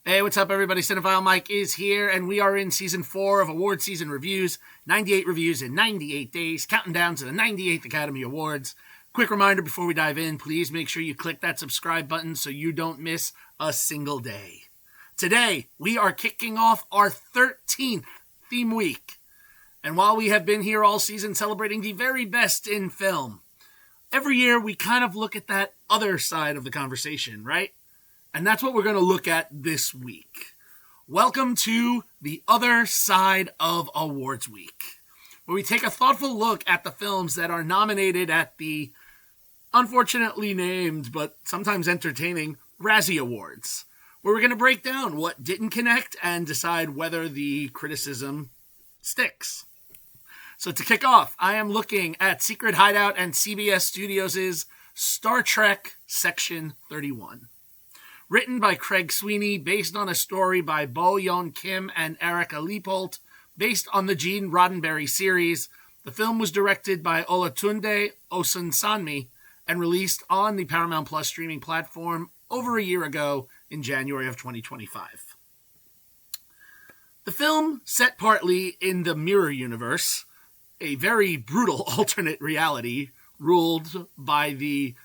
Hey, what's up, everybody? Cinephile Mike is here, and we are in Season 4 of Award Season Reviews. 98 reviews in 98 days, counting down to the 98th Academy Awards. Quick reminder before we dive in, please make sure you click that subscribe button so you don't miss a single day. Today, we are kicking off our 13th theme week. And while we have been here all season celebrating the very best in film, every year we kind of look at that other side of the conversation, right? And that's what we're going to look at this week. Welcome to the other side of Awards Week, where we take a thoughtful look at the films that are nominated at the unfortunately named, but sometimes entertaining, Razzie Awards, where we're going to break down what didn't connect and decide whether the criticism sticks. So to kick off, I am looking at Secret Hideout and CBS Studios' Star Trek Section 31. Written by Craig Sweeney, based on a story by Bo Yeon Kim and Erica Leopold, based on the Gene Roddenberry series, the film was directed by Olatunde Osunsanmi and released on the Paramount Plus streaming platform over a year ago in January of 2025. The film, set partly in the Mirror Universe, a very brutal alternate reality ruled by the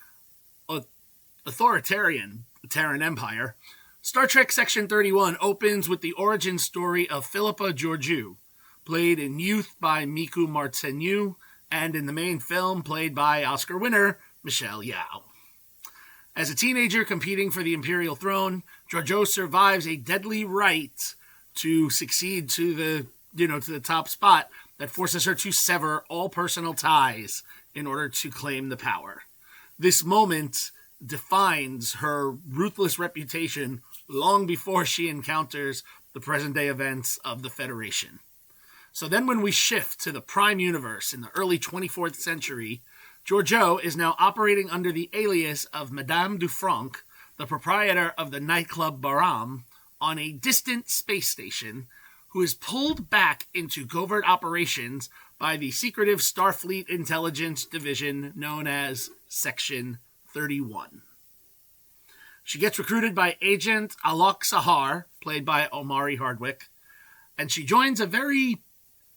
authoritarian Terran Empire, Star Trek Section 31 opens with the origin story of Philippa Georgiou, played in youth by Miku Martineau, and in the main film played by Oscar winner Michelle Yeoh. As a teenager competing for the Imperial throne, Georgiou survives a deadly right to succeed to the top spot that forces her to sever all personal ties in order to claim the power. This moment defines her ruthless reputation long before she encounters the present-day events of the Federation. So then when we shift to the Prime Universe in the early 24th century, Georgiou is now operating under the alias of Madame Dufranc, the proprietor of the nightclub Baram, on a distant space station, who is pulled back into covert operations by the secretive Starfleet intelligence division known as Section 31. She gets recruited by Agent Alok Sahar, played by Omari Hardwick, and she joins a very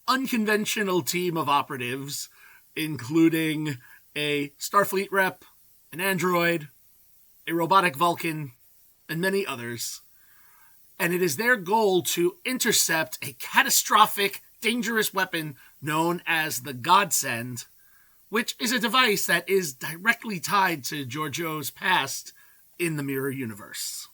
unconventional team of operatives, including a Starfleet rep, an android, a robotic Vulcan, and many others. And it is their goal to intercept a catastrophic, dangerous weapon known as the Godsend, which is a device that is directly tied to Georgiou's past in the Mirror Universe.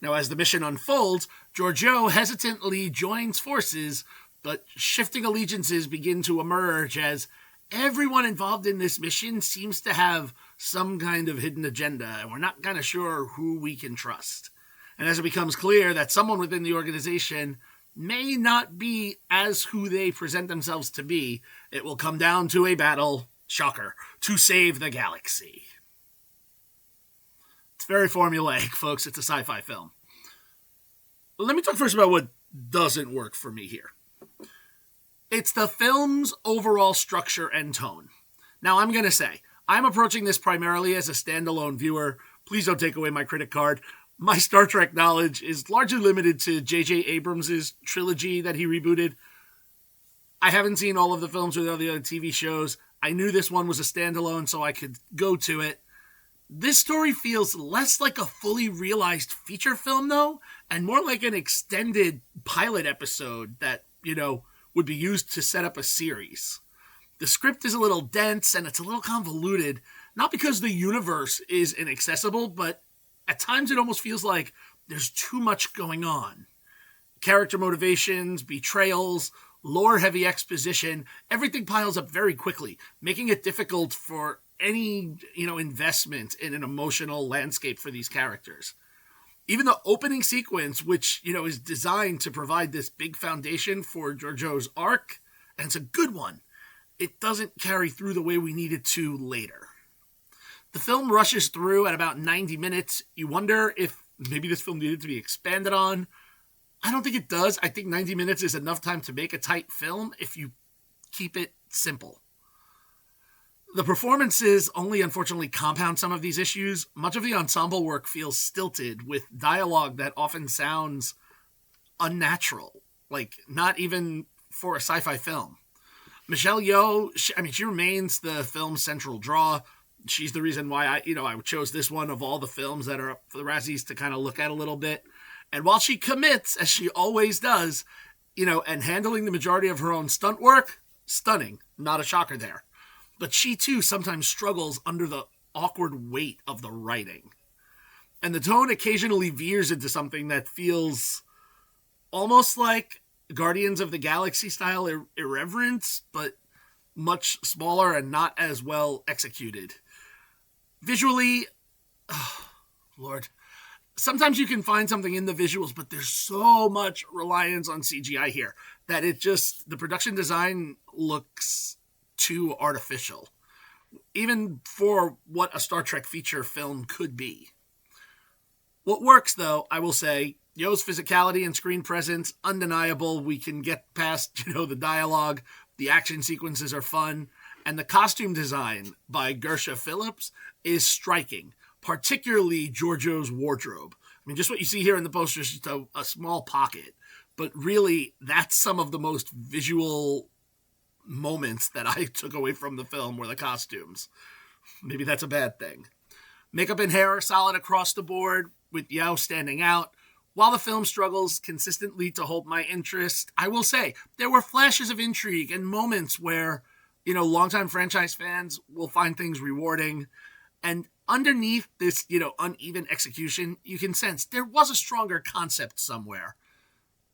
Now, as the mission unfolds, Georgiou hesitantly joins forces, but shifting allegiances begin to emerge as everyone involved in this mission seems to have some kind of hidden agenda, and we're not kind of sure who we can trust. And as it becomes clear that someone within the organization may not be as who they present themselves to be, it will come down to a battle, shocker, to save the galaxy. It's very formulaic, folks. It's a sci-fi film. Let me talk first about what doesn't work for me here. It's the film's overall structure and tone. Now, I'm going to say, I'm approaching this primarily as a standalone viewer. Please don't take away my critic card. My Star Trek knowledge is largely limited to J.J. Abrams' trilogy that he rebooted. I haven't seen all of the films or the other TV shows. I knew this one was a standalone, so I could go to it. This story feels less like a fully realized feature film, though, and more like an extended pilot episode that, would be used to set up a series. The script is a little dense, and it's a little convoluted, not because the universe is inaccessible, but at times it almost feels like there's too much going on. Character motivations, betrayals, lore-heavy exposition, everything piles up very quickly, making it difficult for any, investment in an emotional landscape for these characters. Even the opening sequence, which, is designed to provide this big foundation for Georgiou's arc, and it's a good one, it doesn't carry through the way we need it to later. The film rushes through at about 90 minutes. You wonder if maybe this film needed to be expanded on. I don't think it does. I think 90 minutes is enough time to make a tight film if you keep it simple. The performances only unfortunately compound some of these issues. Much of the ensemble work feels stilted, with dialogue that often sounds unnatural, like not even for a sci-fi film. Michelle Yeoh, she remains the film's central draw. She's the reason why I chose this one of all the films that are up for the Razzies to kind of look at a little bit. And while she commits, as she always does, and handling the majority of her own stunt work, stunning, not a shocker there. But she too sometimes struggles under the awkward weight of the writing. And the tone occasionally veers into something that feels almost like Guardians of the Galaxy style irreverence, but much smaller and not as well executed. Visually, oh, Lord, sometimes you can find something in the visuals, but there's so much reliance on CGI here that the production design looks too artificial, even for what a Star Trek feature film could be. What works, though, I will say, Yeoh's physicality and screen presence, undeniable. We can get past, the dialogue. The action sequences are fun. And the costume design by Gersha Phillips is striking, particularly Georgiou's wardrobe. Just what you see here in the poster is just a small pocket. But really, that's some of the most visual moments that I took away from the film were the costumes. Maybe that's a bad thing. Makeup and hair are solid across the board, with Yeoh standing out. While the film struggles consistently to hold my interest, I will say there were flashes of intrigue and moments where, longtime franchise fans will find things rewarding. And underneath this, uneven execution, you can sense there was a stronger concept somewhere.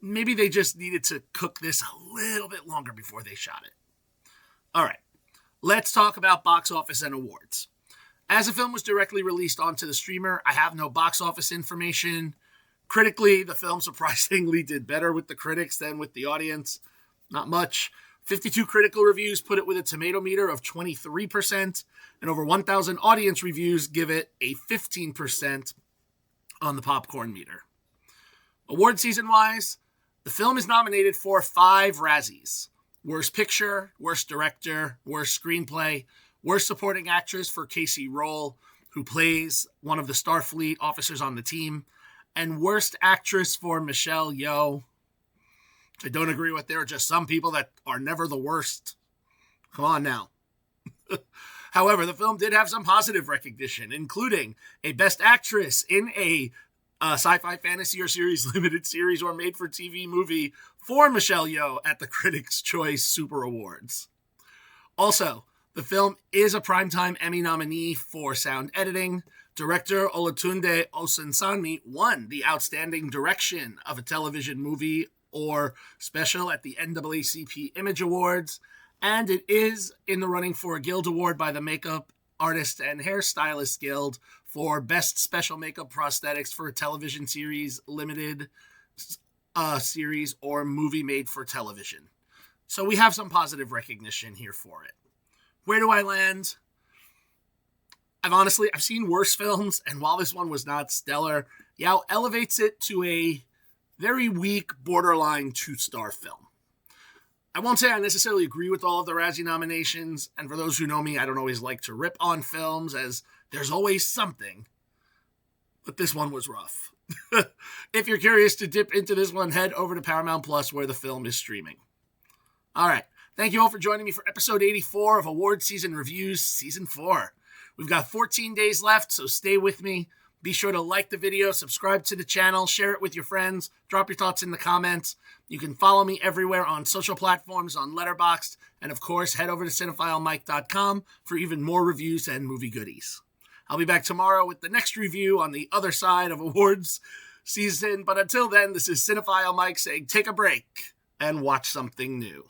Maybe they just needed to cook this a little bit longer before they shot it. All right, let's talk about box office and awards. As the film was directly released onto the streamer, I have no box office information. Critically, the film surprisingly did better with the critics than with the audience. Not much. 52 critical reviews put it with a tomato meter of 23%, and over 1,000 audience reviews give it a 15% on the popcorn meter. Award season-wise, the film is nominated for 5 Razzies. Worst Picture, Worst Director, Worst Screenplay, Worst Supporting Actress for Casey Roll, who plays one of the Starfleet officers on the team, and Worst Actress for Michelle Yeoh. I don't agree with. There are just some people that are never the worst. Come on now. However, the film did have some positive recognition, including a Best Actress in a sci-fi, fantasy, or series, limited series, or made-for-TV movie for Michelle Yeoh at the Critics' Choice Super Awards. Also, the film is a Primetime Emmy nominee for sound editing. Director Olatunde Osunsanmi won the Outstanding Direction of a Television Movie or Special at the NAACP Image Awards, and it is in the running for a Guild Award by the Makeup Artists and Hairstylists Guild for Best Special Makeup Prosthetics for a Television Series, Limited Series, or Movie Made for Television. So we have some positive recognition here for it. Where do I land? I've seen worse films, and while this one was not stellar, Yeoh elevates it to a very weak, borderline 2-star film. I won't say I necessarily agree with all of the Razzie nominations, and for those who know me, I don't always like to rip on films, as there's always something, but this one was rough. If you're curious to dip into this one, head over to Paramount Plus, where the film is streaming. All right, thank you all for joining me for episode 84 of Award Season Reviews, Season 4. We've got 14 days left, so stay with me. Be sure to like the video, subscribe to the channel, share it with your friends, drop your thoughts in the comments. You can follow me everywhere on social platforms, on Letterboxd, and of course, head over to cinephilemike.com for even more reviews and movie goodies. I'll be back tomorrow with the next review on the other side of awards season, but until then, this is Cinephile Mike saying take a break and watch something new.